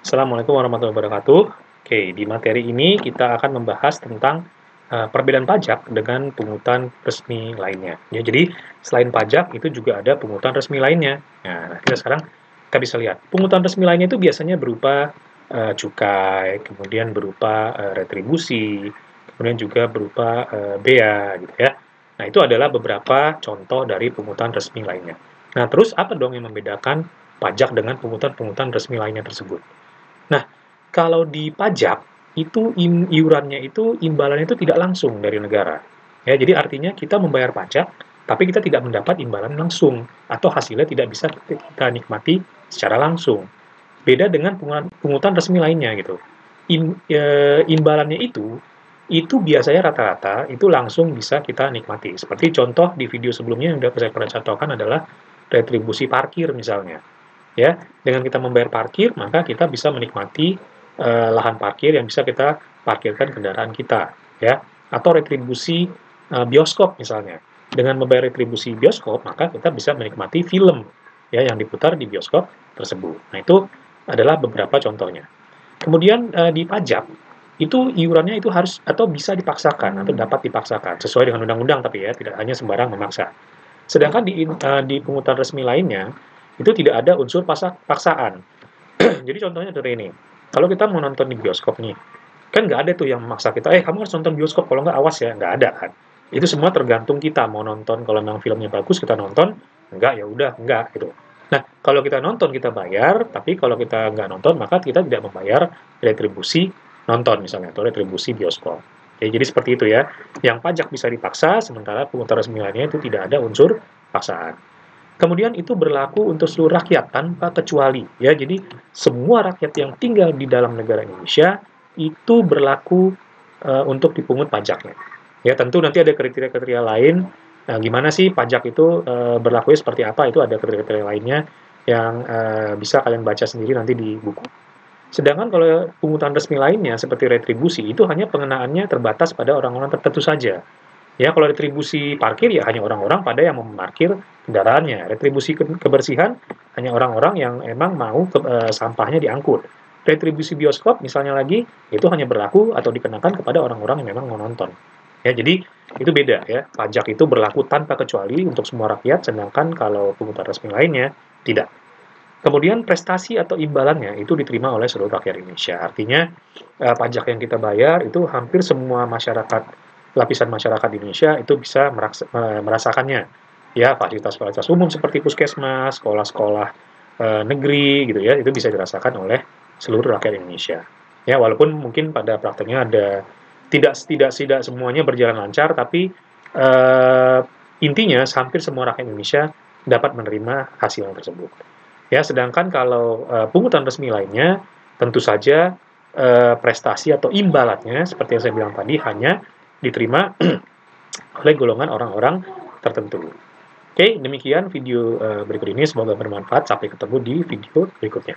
Assalamualaikum warahmatullahi wabarakatuh. Oke, di materi ini kita akan membahas tentang perbedaan pajak dengan pungutan resmi lainnya. Ya, jadi selain pajak itu juga ada pungutan resmi lainnya. Nah, kita bisa lihat pungutan resmi lainnya itu biasanya berupa cukai, kemudian berupa retribusi, kemudian juga berupa bea, gitu ya. Nah, itu adalah beberapa contoh dari pungutan resmi lainnya. Nah, terus apa dong yang membedakan pajak dengan pungutan-pungutan resmi lainnya tersebut? Nah, kalau di pajak, itu iurannya itu imbalannya itu tidak langsung dari negara. Ya, jadi artinya kita membayar pajak, tapi kita tidak mendapat imbalan langsung, atau hasilnya tidak bisa kita nikmati secara langsung. Beda dengan pungutan resmi lainnya gitu. Imbalannya itu biasanya rata-rata itu langsung bisa kita nikmati. Seperti contoh di video sebelumnya yang sudah saya pernah contohkan adalah retribusi parkir misalnya. Ya, dengan kita membayar parkir, maka kita bisa menikmati lahan parkir yang bisa kita parkirkan kendaraan kita, ya. Atau retribusi bioskop misalnya. Dengan membayar retribusi bioskop, maka kita bisa menikmati film ya yang diputar di bioskop tersebut. Nah, itu adalah beberapa contohnya. Kemudian di pajak itu iurannya itu harus atau bisa dipaksakan atau dapat dipaksakan sesuai dengan undang-undang tapi ya tidak hanya sembarang memaksa. Sedangkan di pungutan resmi lainnya itu tidak ada unsur paksaan. Jadi contohnya dari ini, kalau kita mau nonton di bioskop nih, kan nggak ada tuh yang memaksa kita, kamu harus nonton bioskop, kalau nggak awas ya, nggak ada kan. Itu semua tergantung kita mau nonton, kalau memang filmnya bagus kita nonton, nggak ya udah nggak gitu. Nah, kalau kita nonton kita bayar, tapi kalau kita nggak nonton maka kita tidak membayar retribusi nonton misalnya atau retribusi bioskop. Oke, jadi seperti itu ya. Yang pajak bisa dipaksa, sementara pungutan resmi lainnya itu tidak ada unsur paksaan. Kemudian itu berlaku untuk seluruh rakyat tanpa kecuali ya. Jadi semua rakyat yang tinggal di dalam negara Indonesia itu berlaku untuk dipungut pajaknya. Ya, tentu nanti ada kriteria-kriteria lain. Nah, gimana sih pajak itu berlakunya seperti apa? Itu ada kriteria-kriteria lainnya yang bisa kalian baca sendiri nanti di buku. Sedangkan kalau pungutan resmi lainnya seperti retribusi itu hanya pengenaannya terbatas pada orang-orang tertentu saja. Ya, kalau retribusi parkir ya hanya orang-orang pada yang memarkir kendaraannya. Retribusi kebersihan hanya orang-orang yang emang mau sampahnya diangkut. Retribusi bioskop misalnya lagi itu hanya berlaku atau dikenakan kepada orang-orang yang memang mau nonton. Ya, jadi itu beda ya. Pajak itu berlaku tanpa kecuali untuk semua rakyat, sedangkan kalau pungutan resmi lainnya tidak. Kemudian prestasi atau imbalannya itu diterima oleh seluruh rakyat Indonesia. Artinya pajak yang kita bayar itu hampir semua masyarakat, lapisan masyarakat Indonesia itu bisa merasakannya. Ya, fasilitas-fasilitas umum seperti puskesmas, sekolah-sekolah negeri gitu ya, itu bisa dirasakan oleh seluruh rakyat Indonesia. Ya, walaupun mungkin pada prakteknya ada tidak semuanya berjalan lancar, tapi intinya hampir semua rakyat Indonesia dapat menerima hasil tersebut. Ya, sedangkan kalau pungutan resmi lainnya, tentu saja prestasi atau imbalannya, seperti yang saya bilang tadi, hanya diterima oleh golongan orang-orang tertentu. Oke, demikian video berikut ini. Semoga bermanfaat. Sampai ketemu di video berikutnya.